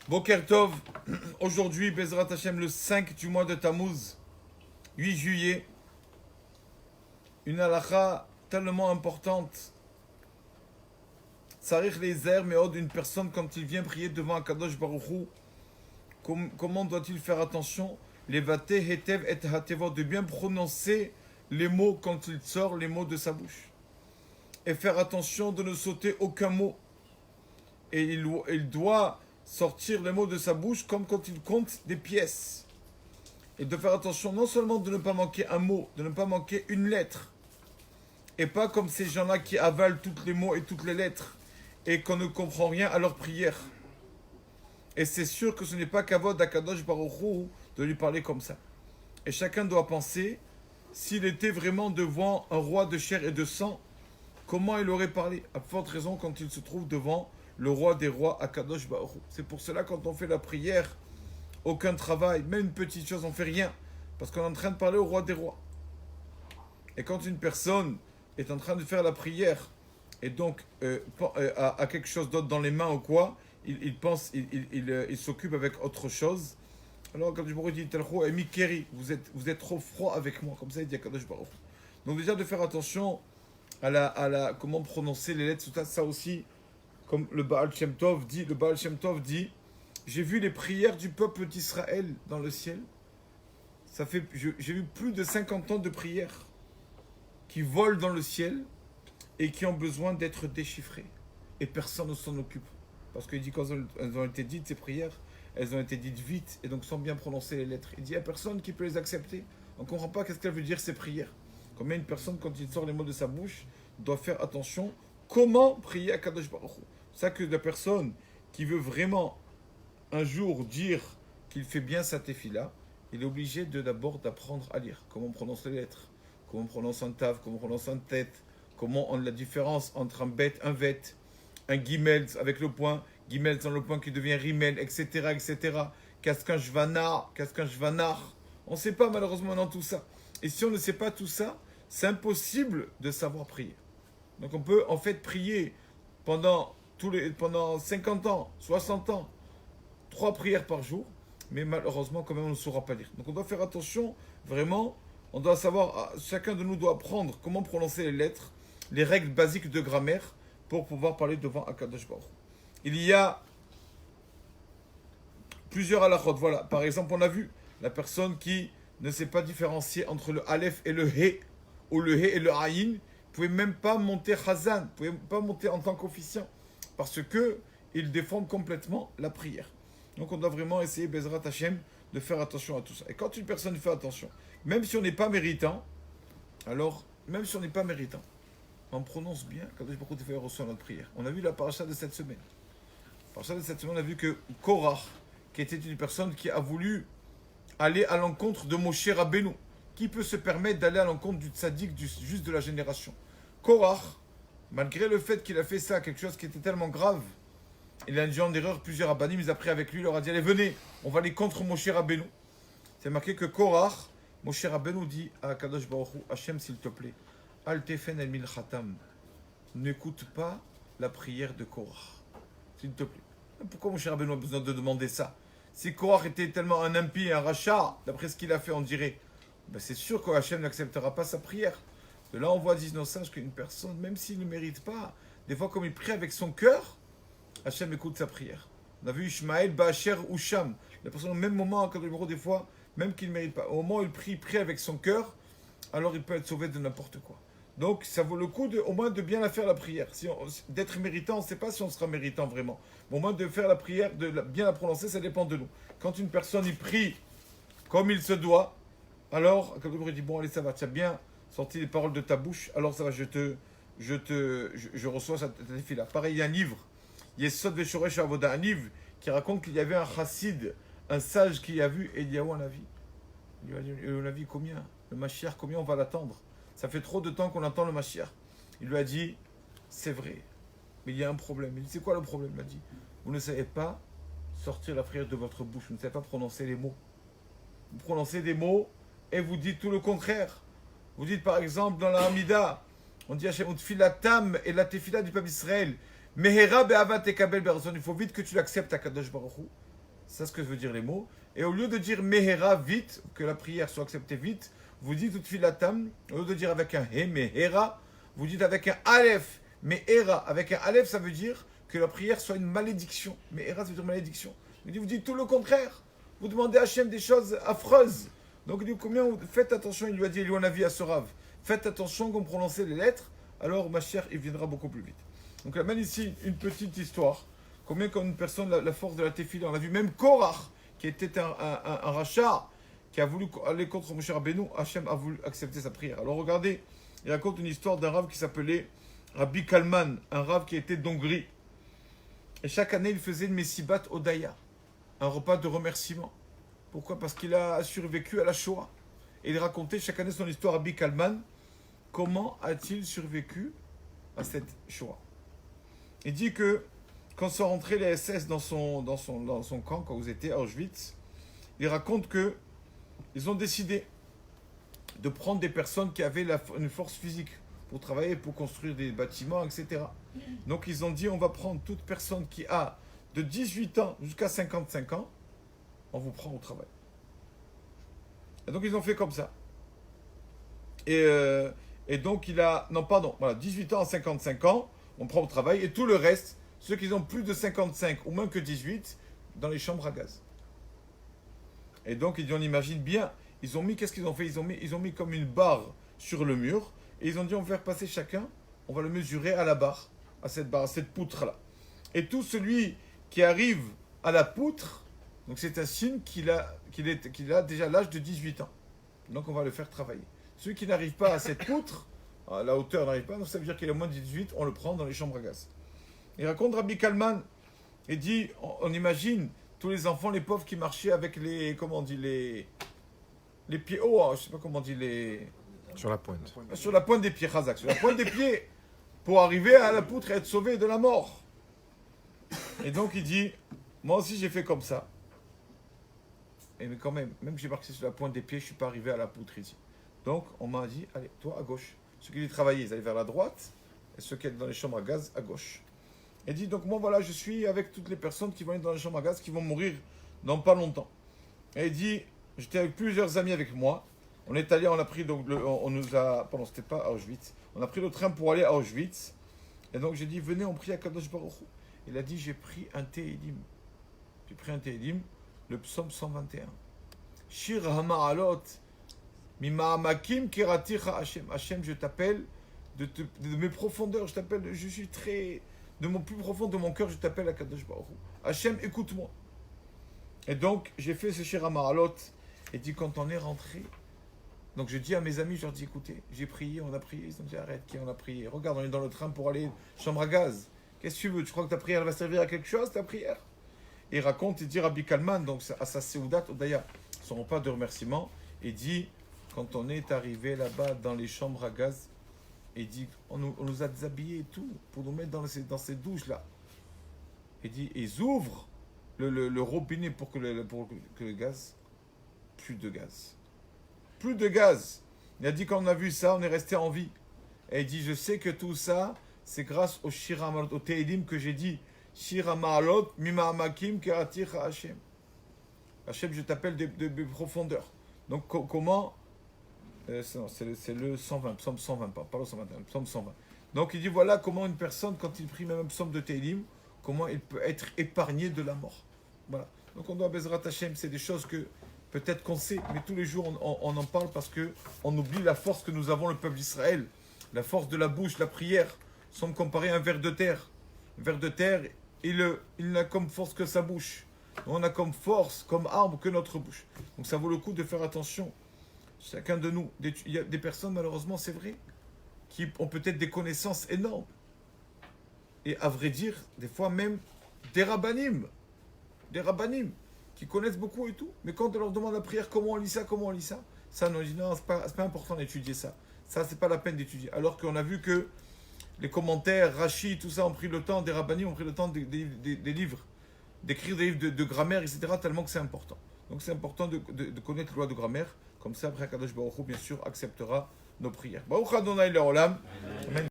Boker Tov, aujourd'hui, Bezrat Hashem, le 5 du mois de Tammuz, 8 juillet, une halakha tellement importante. Sarich les airs, mais d'une personne quand il vient prier devant Akadosh Baruch Hu, comment doit-il faire attention? Les vate hetev et hatevot, de bien prononcer les mots quand il sort les mots de sa bouche. Et faire attention de ne sauter aucun mot. Et il doit sortir les mots de sa bouche comme quand il compte des pièces. Et de faire attention non seulement de ne pas manquer un mot, de ne pas manquer une lettre. Et pas comme ces gens-là qui avalent tous les mots et toutes les lettres. Et qu'on ne comprend rien à leur prière. Et c'est sûr que ce n'est pas Kavod d'Akadosh Baruch Hu de lui parler comme ça. Et chacun doit penser, s'il était vraiment devant un roi de chair et de sang, comment il aurait parlé? À forte raison quand il se trouve devant le roi des rois, Akadosh Baruch Hu. C'est pour cela quand on fait la prière, aucun travail, même une petite chose, on ne fait rien. Parce qu'on est en train de parler au roi des rois. Et quand une personne est en train de faire la prière, et donc a quelque chose d'autre dans les mains ou quoi, il pense, il s'occupe avec autre chose. Alors quand je me dis Telcho et Mikeri, vous êtes trop froid avec moi, comme ça il dit Akadosh Baruch. Donc déjà de faire attention à la comment prononcer les lettres, ça aussi, comme le Baal Shem Tov dit, j'ai vu les prières du peuple d'Israël dans le ciel. J'ai vu plus de 50 ans de prières qui volent dans le ciel et qui ont besoin d'être déchiffrées. Et personne ne s'en occupe. Parce qu'il dit quand elles ont été dites, ces prières, elles ont été dites vite, et donc sans bien prononcer les lettres. Il dit, il n'y a personne qui peut les accepter. On ne comprend pas qu'est-ce qu'elle veut dire, ces prières. Combien une personne, quand il sort les mots de sa bouche, doit faire attention comment prier à Kadosh Baruch Hu. C'est ça que la personne qui veut vraiment un jour dire qu'il fait bien sa tefila, il est obligé d'abord d'apprendre à lire. Comment on prononce les lettres, comment on prononce un tav, comment on prononce un tête, comment on a la différence entre un bet, un vet, un gimel avec le point, gimel sans le point qui devient rimel, etc., etc. Qu'est-ce qu'un jvanar, qu'est-ce qu'un jvanar. On ne sait pas malheureusement dans tout ça. Et si on ne sait pas tout ça, c'est impossible de savoir prier. Donc on peut en fait prier pendant 50 ans, 60 ans, 3 prières par jour, mais malheureusement quand même on ne saura pas lire. Donc on doit faire attention, vraiment, on doit savoir, chacun de nous doit apprendre comment prononcer les lettres, les règles basiques de grammaire pour pouvoir parler devant Akadosh Baruch Hu. Il y a plusieurs halachot. Voilà, par exemple, on a vu la personne qui ne sait pas différencier entre le Aleph et le He, ou le He et le Aïn, ne pouvait même pas monter Chazan, ne pouvait pas monter en tant qu'officiant, parce que ils défendent complètement la prière. Donc on doit vraiment essayer, Bezrat Hashem, de faire attention à tout ça. Et quand une personne fait attention, même si on n'est pas méritant, alors, même si on n'est pas méritant, on prononce bien quand il reçoit notre prière. On a vu la paracha de cette semaine. La paracha de cette semaine, on a vu que Korach, qui était une personne qui a voulu aller à l'encontre de Moshe Rabbeinu, qui peut se permettre d'aller à l'encontre du tzaddik, du juste de la génération. Korach, malgré le fait qu'il a fait ça, quelque chose qui était tellement grave, il a induit en erreur plusieurs rabbanim, ils ont pris avec lui, il leur a dit, allez venez, on va aller contre Moshe Rabbeinu. C'est marqué que Korach, Moshe Rabbeinu dit à Kadosh Baruch Hu, Hachem s'il te plaît, Al tefen el min khatam, n'écoute pas la prière de Korach, s'il te plaît. Pourquoi Moshe Rabbeinu a besoin de demander ça? Si Korach était tellement un impie, un rachat, d'après ce qu'il a fait, on dirait, ben c'est sûr que Hachem n'acceptera pas sa prière. De là, on voit, disent nos sages, qu'une personne, même s'il ne mérite pas, des fois, comme il prie avec son cœur, Hachem écoute sa prière. On a vu Ishmaël, Baacher ou Sham. La personne, au même moment, quand il des fois, même qu'il ne mérite pas, au moment où il prie avec son cœur, alors il peut être sauvé de n'importe quoi. Donc, ça vaut le coup au moins de bien la faire la prière. D'être méritant, on ne sait pas si on sera méritant vraiment. Mais au moins de faire la prière, bien la prononcer, ça dépend de nous. Quand une personne y prie comme il se doit, alors, quand il dit, bon, allez, ça va, tu as bien sorti les paroles de ta bouche, alors ça va, je reçois cette défi-là. Pareil, il y a un livre, Yesod Veshoresh Avoda, un livre qui raconte qu'il y avait un chassid, un sage qui a vu Eliyahu Hanavi. Eliyahu Hanavi, combien? Le Mashiach, combien on va l'attendre? Ça fait trop de temps qu'on attend le Mashiach. Il lui a dit, c'est vrai, mais il y a un problème. Il dit, c'est quoi le problème? Il a dit, vous ne savez pas sortir la prière de votre bouche, vous ne savez pas prononcer les mots. Vous prononcez des mots et vous dites tout le contraire. Vous dites par exemple dans la Hamida, on dit Hachem Utfilatam et la tefila du peuple d'Israël, Mehera be'avat tekabel be'razon. Il faut vite que tu l'acceptes à Kadosh Baruch Hu. C'est ce que veut dire les mots. Et au lieu de dire Mehera vite, que la prière soit acceptée vite, vous dites tout filatam, au lieu de dire avec un He, Mehera, vous dites avec un Aleph, Mehera. Avec un Aleph, ça veut dire que la prière soit une malédiction. Mehera, ça veut dire malédiction. Vous dites tout le contraire. Vous demandez à Hachem des choses affreuses. Donc il dit combien faites attention, il lui a dit Eliouanavi à Sorav. Faites attention quand vous prononcez les lettres, alors ma chère, il viendra beaucoup plus vite. Donc il amène ici une petite histoire. Combien quand une personne, la force de la Tefila, on a vu même Korach, qui était un rachat, qui a voulu aller contre Moshe Rabbeinu, Hachem a voulu accepter sa prière. Alors regardez, il raconte une histoire d'un rave qui s'appelait Rabbi Kalman, un rave qui était d'Hongrie. Et chaque année, il faisait une Messibat Odaya, un repas de remerciement. Pourquoi? Parce qu'il a survécu à la Shoah. Et il racontait chaque année son histoire à Rabbi Kalman. Comment a-t-il survécu à cette Shoah? Il dit que quand sont rentrés les SS dans son camp, quand vous étiez à Auschwitz, il raconte que ils ont décidé de prendre des personnes qui avaient une force physique pour travailler, pour construire des bâtiments, etc. Donc ils ont dit, on va prendre toute personne qui a de 18 ans jusqu'à 55 ans, on vous prend au travail. Et donc ils ont fait comme ça. Et donc il a, non pardon, voilà, 18 ans à 55 ans, on prend au travail, et tout le reste, ceux qui ont plus de 55 ou moins que 18, dans les chambres à gaz. Et donc on imagine bien, ils ont mis, qu'est-ce qu'ils ont fait? Ils ont mis comme une barre sur le mur, et ils ont dit on va faire passer chacun, on va le mesurer à la barre, à cette poutre-là. Et tout celui qui arrive à la poutre, donc c'est un signe qu'il a déjà l'âge de 18 ans. Donc on va le faire travailler. Celui qui n'arrive pas à cette poutre, à la hauteur n'arrive pas, donc ça veut dire qu'il a moins de 18, on le prend dans les chambres à gaz. Il raconte Rabbi Kalman, il dit, on imagine tous les enfants, les pauvres qui marchaient avec les pieds hauts, je ne sais pas comment on dit Sur la pointe. Sur la pointe des pieds, Khazak, sur la pointe des pieds, pour arriver à la poutre et être sauvé de la mort. Et donc il dit, moi aussi j'ai fait comme ça. Et mais quand même que j'ai marché sur la pointe des pieds, je ne suis pas arrivé à la poutre ici. Donc on m'a dit, allez, toi à gauche. Ceux qui travaillaient, ils allaient vers la droite, et ceux qui étaient dans les chambres à gaz, à gauche. Et dit, donc moi voilà, je suis avec toutes les personnes qui vont être dans les chambres à gaz, qui vont mourir dans pas longtemps. Et il dit, j'étais avec plusieurs amis avec moi. On est allé, on a pris, donc, pardon, c'était pas à Auschwitz. On a pris le train pour aller à Auschwitz. Et donc j'ai dit, venez, on prie à Kadosh Baruch Hu. Il a dit, j'ai pris un Tehillim. J'ai pris un Tehillim, le psaume 121. Shir Hama'alot, Mima'amakim Kiraticha Hashem. Hashem, je t'appelle de mes profondeurs, je t'appelle, je suis très, de mon plus profond de mon cœur, je t'appelle à Kadosh Baruch Hu. Hashem, écoute-moi. Et donc, j'ai fait ce Shir Hama'alot. Et dit, quand on est rentré, donc je dis à mes amis, je leur dis, écoutez, j'ai prié, on a prié. Ils ont dit, arrête, on a prié. Regarde, on est dans le train pour aller chambre à gaz. Qu'est-ce que tu veux? Tu crois que ta prière va servir à quelque chose, ta prière? Et il raconte, il dit Rabbi Kalman, donc à sa Seudat Odaya, son repas de remerciement, et dit, quand on est arrivé là-bas dans les chambres à gaz, il dit, on nous a déshabillés et tout, pour nous mettre dans ces douches-là. Il dit, ils ouvrent le robinet pour que le gaz, plus de gaz. Plus de gaz. Il a dit, quand on a vu ça, on est resté en vie. Et il dit, je sais que tout ça, c'est grâce au Shir Hama'alot, au Tehillim que j'ai dit, Shir Hama'alot, Mima'amakim Kiraticha Hashem. Hashem, je t'appelle de profondeur. Donc comment c'est le 120, psaume 120, pas le 121, psaume 120. Donc il dit, voilà comment une personne, quand il prie même un psaume de Tehillim, comment il peut être épargné de la mort. Voilà. Donc on doit Bezrat Hashem, c'est des choses que peut-être qu'on sait, mais tous les jours on en parle parce qu'on oublie la force que nous avons, le peuple d'Israël. La force de la bouche, la prière, sont comparés à un ver de terre. Un ver de terre, il n'a comme force que sa bouche. On a comme force, comme arme que notre bouche. Donc ça vaut le coup de faire attention. Chacun de nous, il y a des personnes, malheureusement, c'est vrai, qui ont peut-être des connaissances énormes. Et à vrai dire, des fois même, des rabbanim, qui connaissent beaucoup et tout. Mais quand on leur demande la prière, comment on lit ça, ça, on dit non, c'est pas important d'étudier ça. Ça, c'est pas la peine d'étudier. Alors qu'on a vu que les commentaires, Rashi, tout ça, ont pris le temps, des rabbanim ont pris le temps des livres, d'écrire des livres de grammaire, etc., tellement que c'est important. Donc c'est important de connaître les lois de grammaire. Comme ça, après, Kadosh Baruch Hu, bien sûr, acceptera nos prières. Baruch Adonai Le'olam. Amen.